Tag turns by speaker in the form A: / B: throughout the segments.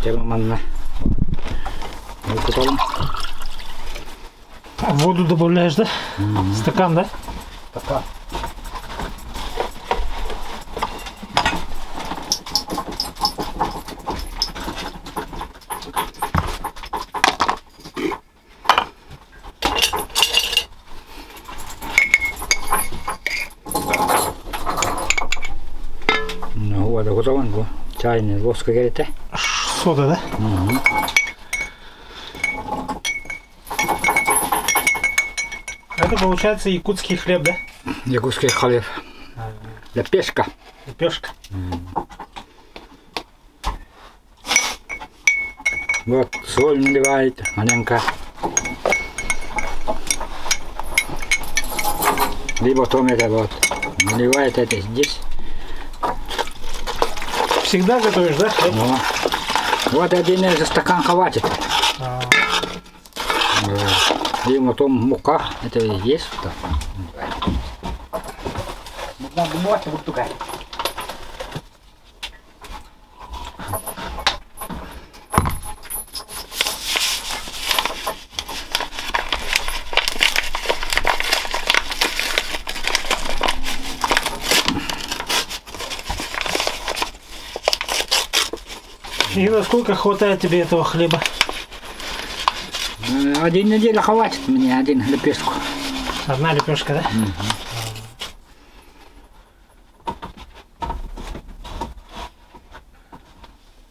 A: термоманна. Выкупаем.
B: Воду добавляешь, да? Стакан, да?
A: Стакан. Ну, вода готова. Чайный воск горит.
B: Сода, да? Это получается якутский хлеб, да?
A: Якутский хлеб. Лепешка.
B: Лепешка.
A: Вот соль наливает маленько. Либо потом это вот наливает это здесь.
B: Всегда готовишь, да, хлеб?
A: Ну, вот один стакан хватит. И потом мука, это и есть.
B: И насколько хватает тебе этого хлеба?
A: Один неделю хватит мне, один лепешку.
B: Одна лепешка, да?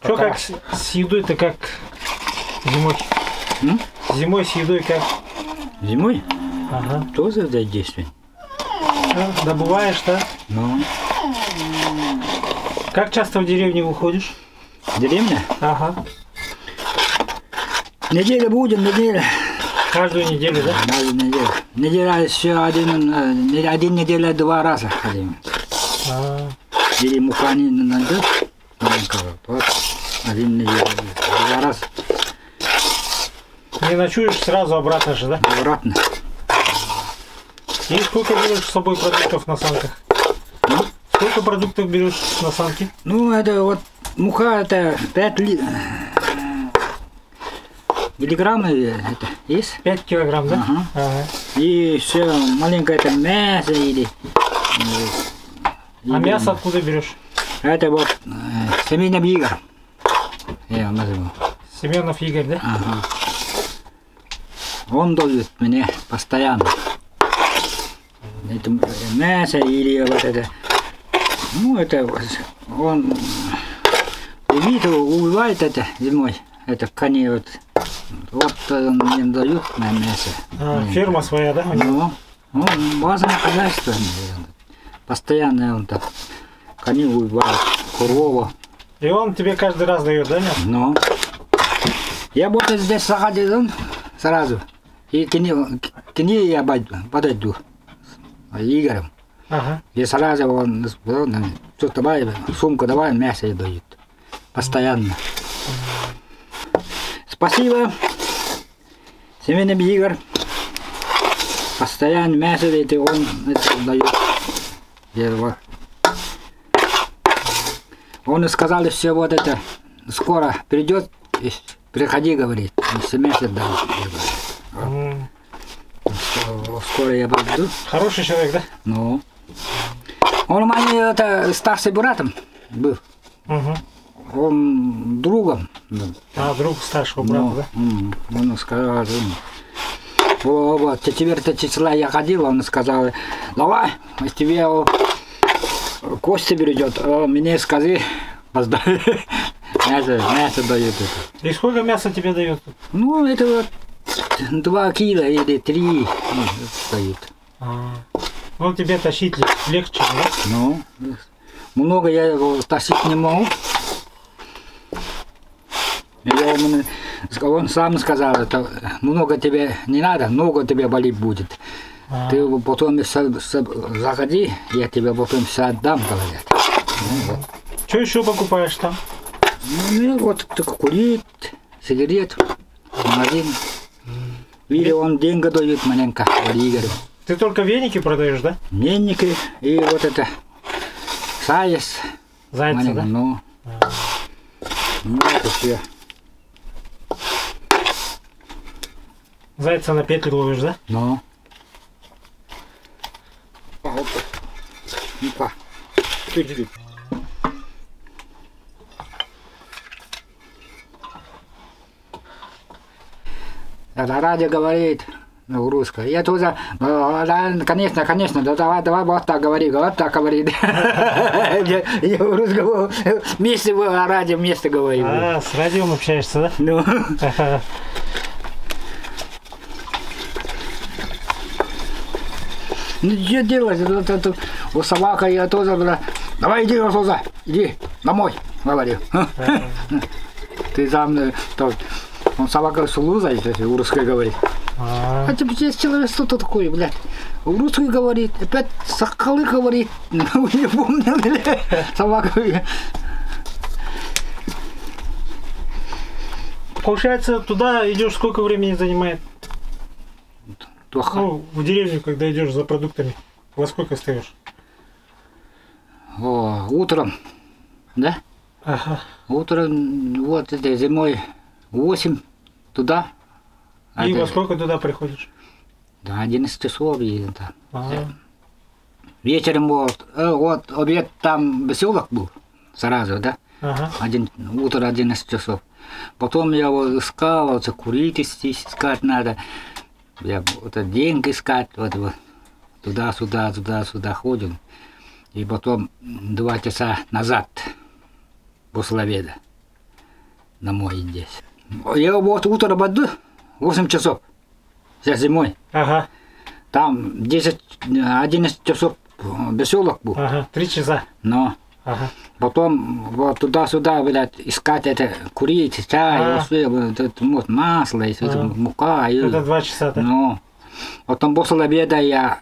B: Что как с едой-то, как зимой? Зимой с едой как?
A: Зимой?
B: Ага.
A: Тоже задействуем.
B: Добываешь, да?
A: Ну.
B: Как часто в деревню выходишь?
A: Деревня?
B: Ага.
A: Неделя будем, неделя.
B: Каждую неделю, да?
A: Каждую неделю. Неделя еще один неделя 2 раза ходим. Или мука не найдет. Вот. Один неделя 2 раза.
B: Не ночуешь, сразу обратно же, да?
A: Обратно.
B: И сколько берешь с собой продуктов на санках? Сколько продуктов берешь на санки?
A: Ну, это вот мука, это 5 миллиграмм это есть?
B: 5 килограмм, да?
A: Ага. И все маленькое это мясо или...
B: А мясо откуда берешь?
A: Это вот Семенов Игорь. Я назову.
B: Семенов Игорь, да?
A: Ага. Он дает мне постоянно. Это мясо или вот это... Ну, это он убивает это зимой. Это кони вот. Вот он мне дают на мясо.
B: Ферма своя, да?
A: Ну, базовое хозяйство. Постоянно он так кони убивает, корову.
B: И он тебе каждый раз дает, да, мясо?
A: Ну. Я вот здесь заходил сразу. И к ней я подойду. Игорем.
B: Ага.
A: И сразу он что давай, сумку давай, мясо и дают. Постоянно. Спасибо. Семенов Игорь. Постоянно мясо это он дает. Он сказал, все вот это скоро придет, приходи, говорит, мясо дают. Скоро я пойду.
B: Хороший человек, да?
A: Ну. Он у меня это старший братом был. Он другом.
B: Друг старшего брата, да?
A: Он сказал, вот, 4 числа я ходил, он сказал, давай, тебе Костя придет, мне скажи, мясо дают.
B: И сколько мяса тебе дают?
A: Ну, это вот 2 кило или 3 дают.
B: Ну, тебе тащить легче, да?
A: Ну, много я его тащить не могу. Он сам сказал, это много тебе не надо, много тебе болеть будет. Ты потом заходи, я тебе потом все отдам, говорят. Вот.
B: Что еще покупаешь там?
A: Ну, вот только курить, сигарет, магазин. Или он деньги дает маленько, Игорю.
B: Ты только веники продаешь, да?
A: Веники и вот это саяц.
B: Зайцы, да?
A: Ну, это все.
B: Зайца на петлю ловишь, да?
A: Ну. Ну-ка. Это радио говорит, ну, русское. Я тоже, конечно, да, давай вот так говори, вот так говори. Я русского вместе радио вместе говорю.
B: А, с радиом общаешься, да?
A: Ну. Ну, что делать? У собака я тоже, давай иди туда, иди домой, говорю. Ты там, он собака слушает, если русский говорит. А теперь здесь человек что-то такое, блядь. Русский говорит, опять соколы говорит. Не помню, блядь. Собака.
B: Получается, туда идешь, сколько времени занимает?
A: Плохо.
B: Ну, в деревню, когда идешь за продуктами, во сколько встаешь?
A: О, утром, да?
B: Ага.
A: Утром, вот это зимой 8 туда.
B: И во сколько туда приходишь?
A: Да, 11 часов и там.
B: Ага.
A: Вечером вот обед там поселок был сразу, да?
B: Ага.
A: Утро 11 часов. Потом я вот искал, вот курить искать надо. Я вот деньги искать, вот туда-сюда ходил. И потом 2 часа назад, после обеда, домой здесь. Я вот утром пойду, 8 часов, сейчас зимой.
B: Ага.
A: Там 11 часов поселок был.
B: Ага, 3 часа.
A: Но
B: Ага.
A: потом вот туда-сюда, блядь, искать это, курить, чай, вот, масло, мука.
B: Это 2 часа, да?
A: Ну, потом после обеда я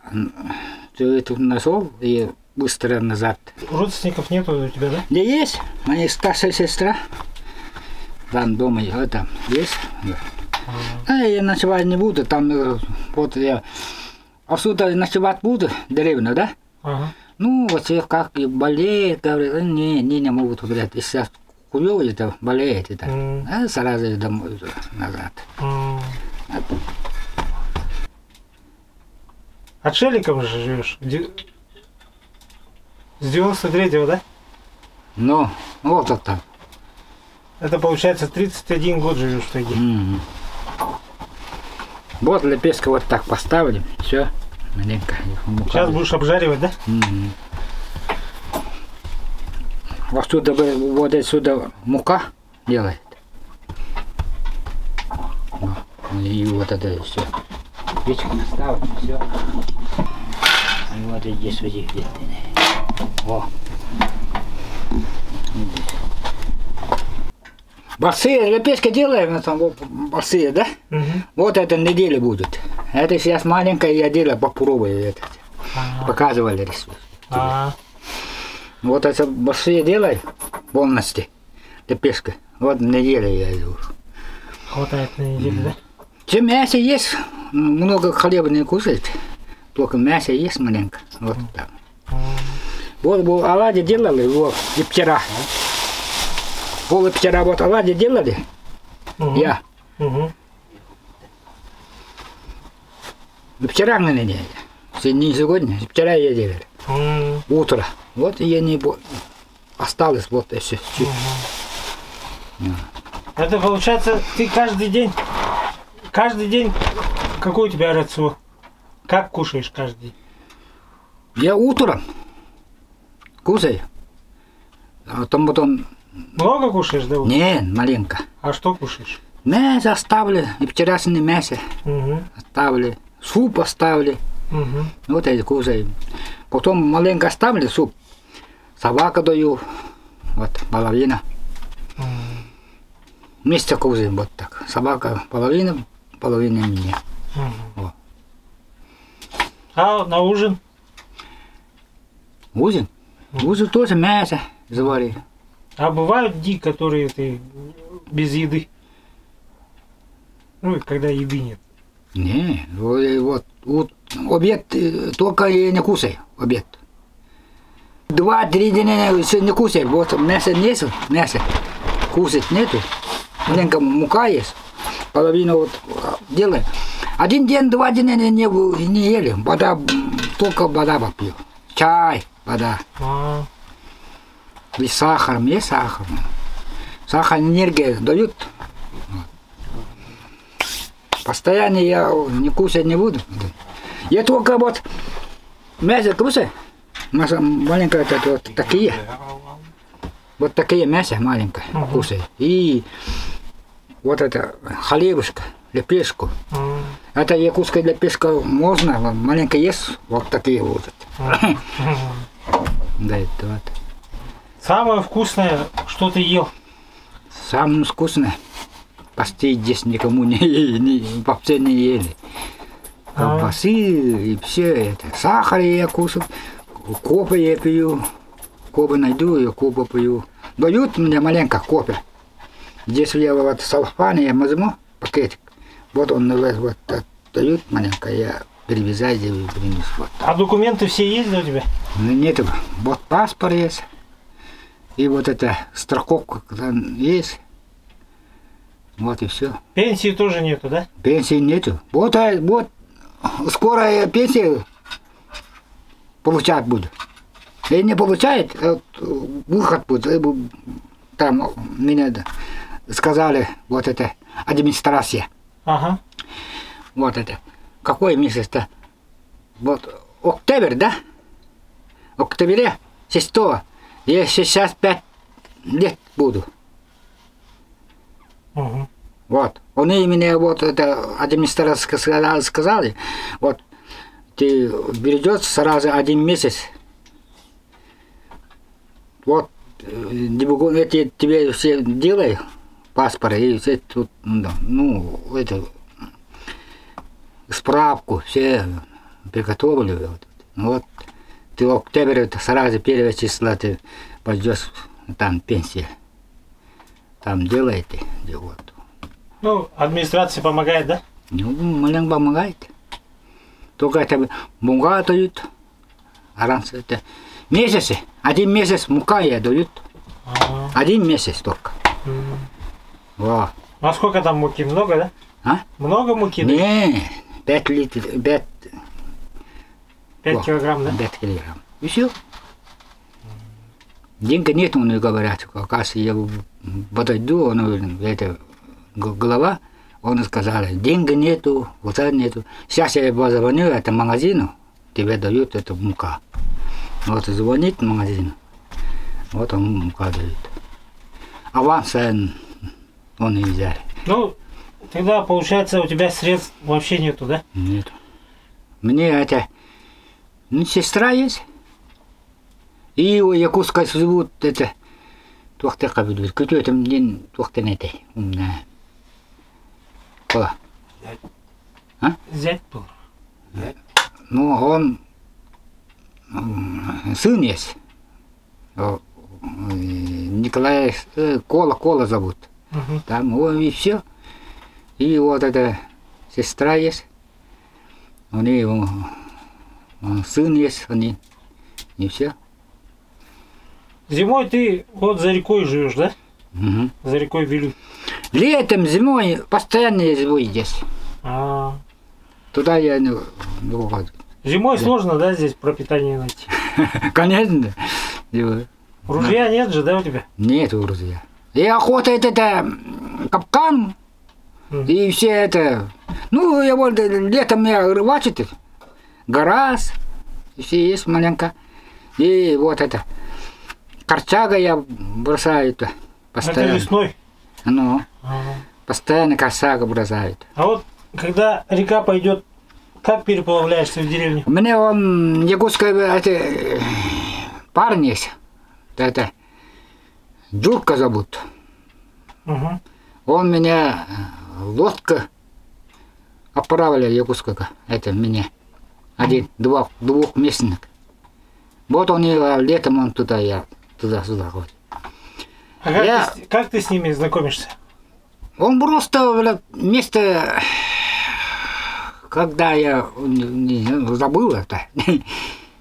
A: все это нашел и быстро назад.
B: Родственников нету у тебя, да?
A: Да есть, моя старшая сестра, там дома, это есть. А я ночевать не буду, там вот я отсюда ночевать буду, деревню, да?
B: Ага.
A: Ну, вот все как и болеет, говорят, не могут, блядь, если хуёво это болеет, это. А сразу домой уже, назад.
B: Отшельником же живешь? С 93-го, да?
A: Ну, вот это так.
B: Это получается 31 год живешь в тайге.
A: Вот лепешка вот так поставили, все. Маленько.
B: Сейчас будешь обжаривать, да?
A: Отсюда, вот отсюда мука делает. И вот это все. Печка ставим, все. И вот здесь вот их где-то. О. Большие лепешки делаем, там большие, да? Вот это неделя будет. Это сейчас маленькая я делаю, попробую это. Показывали рисунок. Вот это большие делай полностью. Лепешка. Вот неделю я делаю.
B: Хватает на неделю, да?
A: Чем мясо есть, много хлеба не кушать. Только мясо есть маленько. Вот так. Вот оладьи делали, вот, и вчера. Вот вчера вот оладьи делали. Я. Вчера на неделе. Не сегодня, вчера я делал. Утро. Вот я не осталось вот еще чуть.
B: Это получается, ты каждый день, какой у тебя рацион? Как кушаешь каждый день?
A: Я утром кушаю. А потом...
B: Много кушаешь, да?
A: Не, маленько.
B: А что кушаешь?
A: Мясо оставили, и вчерашнее мясо оставили, суп оставили. Вот эти кушаю. Потом маленько оставили суп. Собака даю, вот половина. Вместе кушаем вот так. Собака половина мне. Вот.
B: А на ужин?
A: Ужин? Ужин тоже мясо заварили.
B: А бывают дни, которые ты без еды? Ну, когда еды нет.
A: Не, вот обед только я не кушаю, обед. 2-3 дня не кушаю, вот мясо нету, мясо кушать нету. Маленько мука есть, половину вот делаем. Один день, 2 дня не ели. Вода, только вода попью. Чай, вода. И сахар, есть сахар. Сахар энергию дают. Постоянно я не кушать не буду. Я только вот мясо кушаю. Маленькое вот такие. Вот такие мясо маленькое кушаю. И вот это хлебушка, лепешку. Это якутская лепешка можно, маленько есть, вот такие вот. Да, это вот.
B: Самое вкусное, что ты ел?
A: Самое вкусное. Почти здесь никому вообще не ели. Колбасы и все это. Сахар я кушаю, кофе я пью. Кофе найду, я кофе пью. Дают мне маленько кофе. Здесь я вот салфан, я возьму пакетик. Вот он вот дают маленько, я перевязаю и принесу. Вот.
B: А документы все есть у тебя?
A: Нет, вот паспорт есть. И вот эта страховка есть. Вот и все.
B: Пенсии тоже нету, да?
A: Пенсии нету. Вот скоро я пенсию получать буду. Если не получает, выход будет. Там меня сказали, вот это администрация.
B: Ага.
A: Вот это. Какой месяц-то? Вот октябрь, да? Октябре 6. Я 65 лет буду.
B: Угу.
A: Вот. Они мне вот это администрация сказали, вот ты берешь сразу 1 месяц. Вот эти тебе все делай паспорт и все тут, ну это справку все приготовили. Вот ты в октябре сразу 1 числа ты пойдешь там пенсия. Там делаете, вот.
B: Ну, администрация помогает, да?
A: Ну, маленько помогает. Только это мука дают. А раньше это месяцы. 1 месяц мука я дают. 1 месяц только. Вот.
B: А сколько там муки? Много, да?
A: А?
B: Много муки?
A: Не, 5 литров, 5
B: килограмм, да?
A: 5 килограмм. И все. Денег нет, он говорят. Оказывается, я подойду, он это голова, он сказал, денег нету, вот это нету. Сейчас я позвоню, это магазину, тебе дают эту мука. Вот звонит магазин, вот он мука дает. Аванс он не взяли.
B: Ну, тогда получается у тебя средств вообще нету, да?
A: Нет. Мне это, ну, сестра есть. И у Якутска живут это туахтака ведут. Кто-то мне туахтанете умная. Кола. А?
B: Зять был.
A: Ну, он сын есть. Николай Кола зовут. Там и все. И вот эта сестра есть. У нее сын есть, они. И все.
B: Зимой ты вот за рекой живешь, да?
A: Угу.
B: За рекой Вилюй.
A: Летом, зимой постоянно я живу здесь. Туда я не выхожу.
B: Зимой сложно, да, здесь пропитание найти?
A: Конечно.
B: Ружья нет же, да, у тебя?
A: Нет ружья. И охота это капкан. И все это. Ну, я вот летом я рыбачит. Гараж. Все есть маленько. И вот это. Корчага я бросаю постоянно.
B: Это весной?
A: Ну, постоянно корчага бросают.
B: А вот когда река пойдет, как переплавляешься в деревню?
A: У меня он якутская парень есть. Это Джурка зовут. Он меня лодка отправили якутского. Это меня. Двухместник. Вот он летом он туда-сюда ходит.
B: А как ты с ними знакомишься?
A: Он просто вместе, когда я забыл это,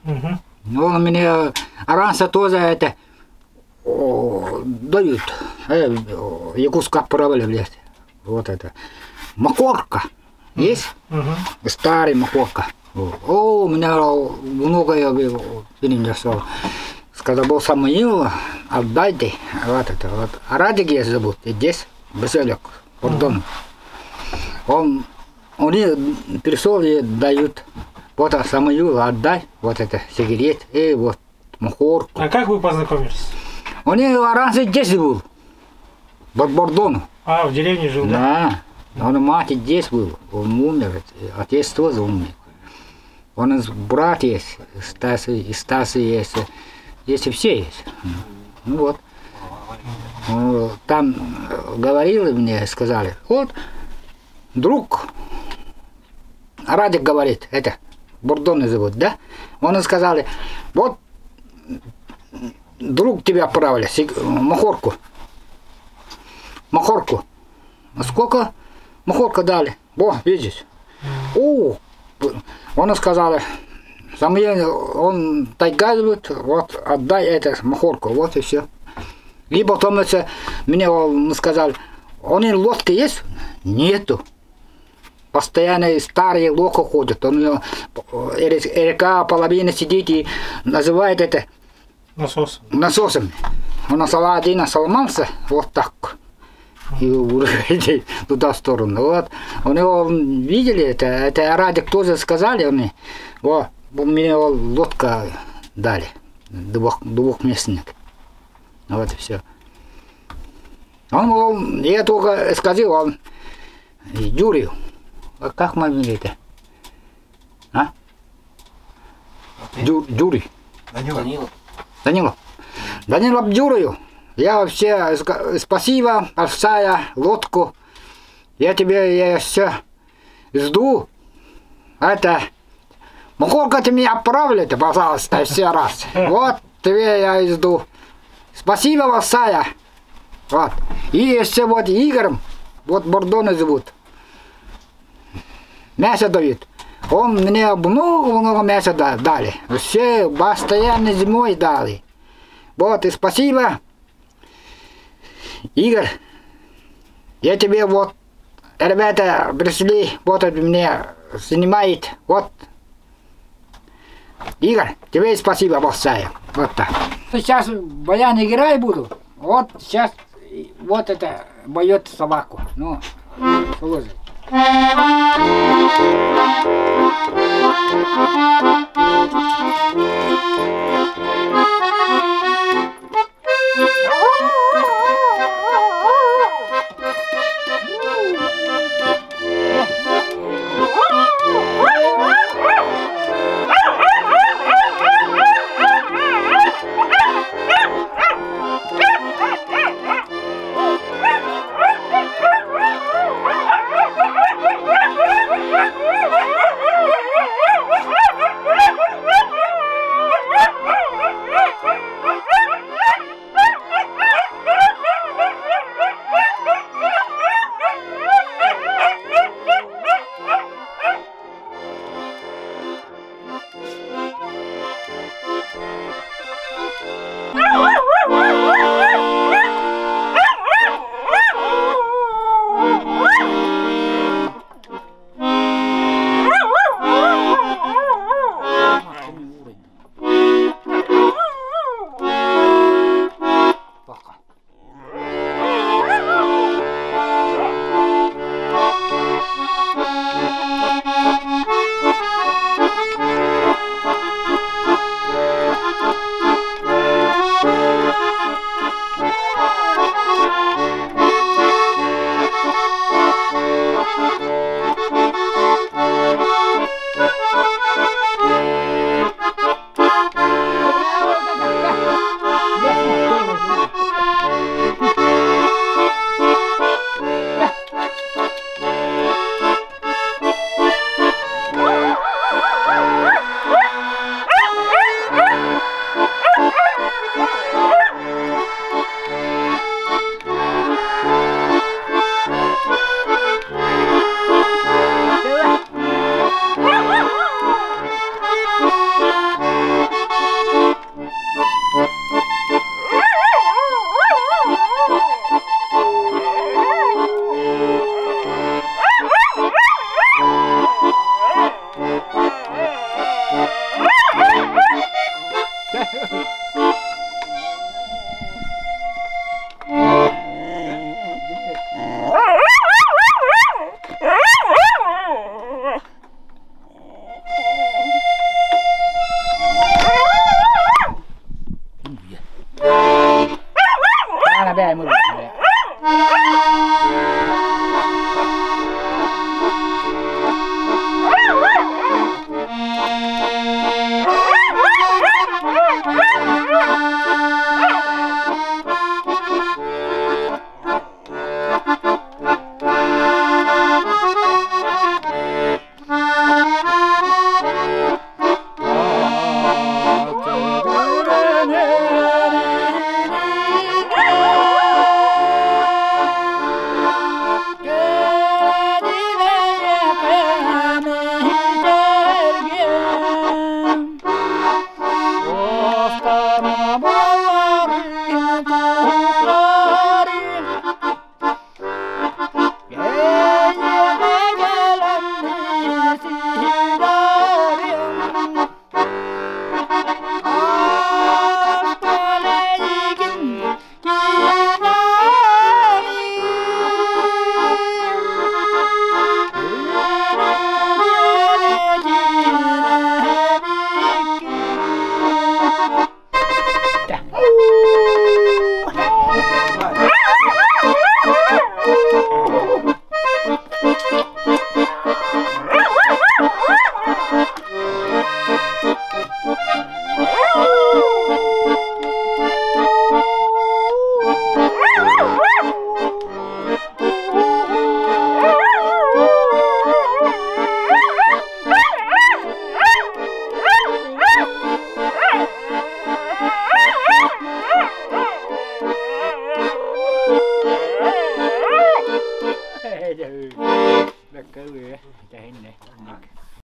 A: он меня раньше тоже это дают, якутско отправили в лес. Вот это. Макорка. Есть? Старый махорка. О, у меня много я перенесел. Когда был Самуил, отдайте. Вот это вот. А Радик есть зовут. И здесь Базилек. Бордон. Он пришел и дают. Вот Самуил, отдай. Вот это сигарет. И вот махорку.
B: А как вы познакомились?
A: Он раньше здесь был. В Бордону.
B: А, в деревне жил, да?
A: Да. Он мать здесь был. Он умер. Отец тоже умер. Он брат есть. Стас есть. Есть и все есть. Ну вот. Там говорили мне, сказали, вот, друг, Радик говорит, это, Бордоны зовут, да? Он сказали, вот, друг тебя отправили, махорку. Махорку. А сколько махорка дали? Во, видишь? О, он сказал, он тайга зовут, вот, отдай это махорку, вот и все. И потом мне он сказал, он и лодки есть? Нету. Постоянно старые лодки ходят. Он река половина сидит и называет это насосом. Он один сломался, вот так. И туда в сторону. Вот. У него видели это Радик тоже сказали, он, вот, мне лодка дали, двухместник. Вот и все. Я только сказал, он Юрию. А как фамилия-то? А? Юрий. Данила Юрию. Я вообще спасибо, большая лодку. Я все жду. Это махорка ты меня отправили-то, пожалуйста, все раз. Вот тебе я жду. Спасибо, большая. Вот. И еще вот Игорь, вот Бордоны зовут. Мясо дают. Он мне много мяса дали. Все постоянно зимой дали. Вот, и спасибо. Игорь, я тебе вот, ребята пришли, вот мне снимает, вот. Игорь, тебе спасибо большое. Вот так. Сейчас баян играть буду. Вот сейчас вот это поет собаку. Ну, слушай.